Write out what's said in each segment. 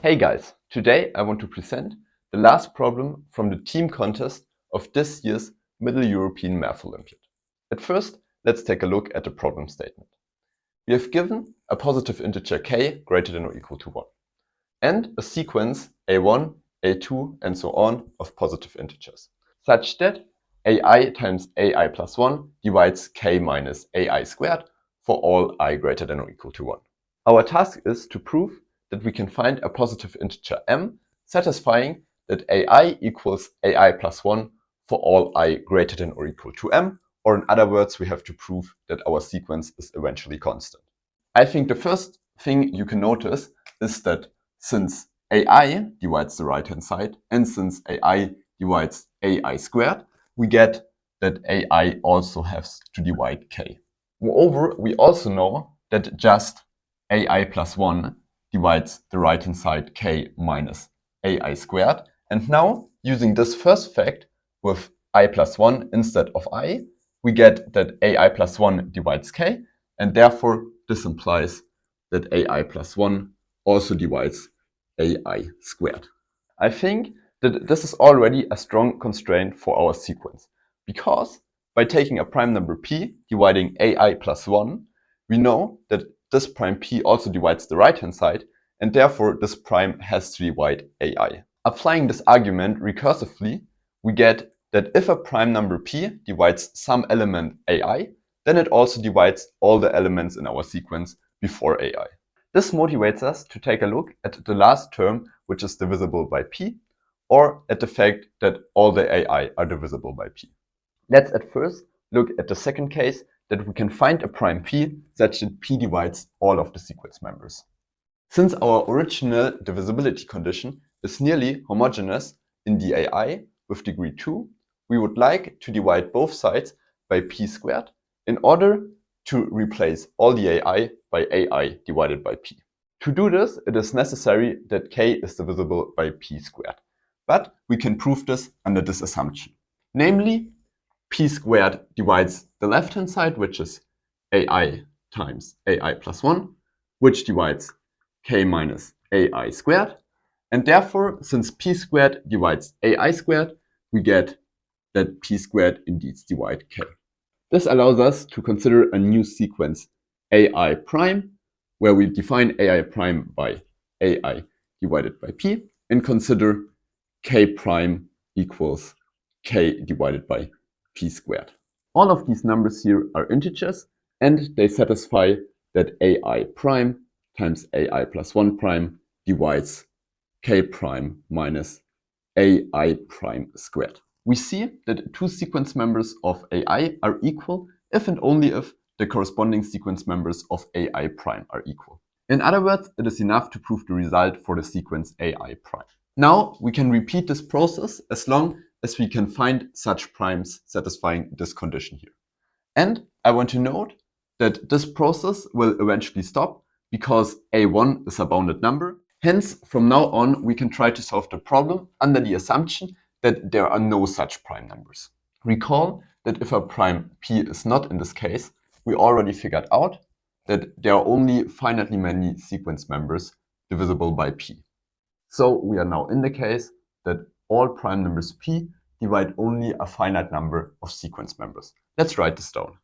Hey guys, today I want to present the last problem from the team contest of this year's Middle European Math Olympiad. At first, let's take a look at the problem statement. We have given a positive integer k greater than or equal to 1 and a sequence a1, a2 and so on of positive integers, such that ai times ai plus 1 divides k minus ai squared for all I greater than or equal to 1. Our task is to prove that we can find a positive integer m satisfying that ai equals ai plus 1 for all I greater than or equal to m, or in other words, we have to prove that our sequence is eventually constant. I think the first thing you can notice is that since ai divides the right hand side and since ai divides ai squared, we get that ai also has to divide k. Moreover, we also know that just ai plus 1 divides the right hand side k minus ai squared. And now, using this first fact with I plus 1 instead of I, we get that ai plus 1 divides k, and therefore this implies that ai plus 1 also divides ai squared. I think that this is already a strong constraint for our sequence, because by taking a prime number p dividing ai plus 1, we know that this prime p also divides the right hand side, and therefore this prime has to divide ai. Applying this argument recursively, we get that if a prime number p divides some element ai, then it also divides all the elements in our sequence before ai. This motivates us to take a look at the last term, which is divisible by p, or at the fact that all the ai are divisible by p. Let's at first look at the second case, that we can find a prime p such that p divides all of the sequence members. Since our original divisibility condition is nearly homogeneous in the ai with degree 2, we would like to divide both sides by p squared in order to replace all the ai by ai divided by p. To do this, it is necessary that k is divisible by p squared. But we can prove this under this assumption. Namely, p squared divides the left-hand side, which is ai times ai plus 1, which divides k minus ai squared. And therefore, since p squared divides ai squared, we get that p squared indeed divides k. This allows us to consider a new sequence ai prime, where we define ai prime by ai divided by p, and consider k prime equals k divided by p squared. All of these numbers here are integers, and they satisfy that ai prime times ai plus 1 prime divides k prime minus ai prime squared. We see that two sequence members of ai are equal if and only if the corresponding sequence members of ai prime are equal. In other words, it is enough to prove the result for the sequence ai prime. Now we can repeat this process as long as we can find such primes satisfying this condition here. And I want to note that this process will eventually stop because a1 is a bounded number. Hence, from now on, we can try to solve the problem under the assumption that there are no such prime numbers. Recall that if a prime p is not in this case, we already figured out that there are only finitely many sequence members divisible by p. So we are now in the case that all prime numbers p divide only a finite number of sequence members. Let's write this down.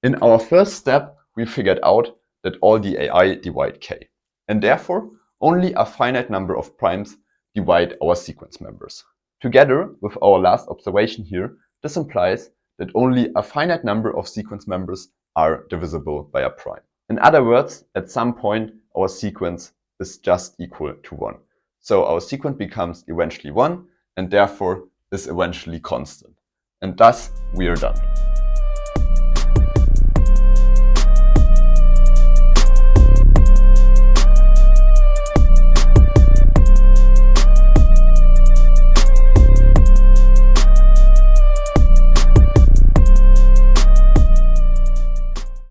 In our first step, we figured out that all the ai divide k, and therefore only a finite number of primes divide our sequence members. Together with our last observation here, this implies that only a finite number of sequence members are divisible by a prime. In other words, at some point our sequence is just equal to 1. So our sequence becomes eventually 1 and therefore is eventually constant. And thus we are done.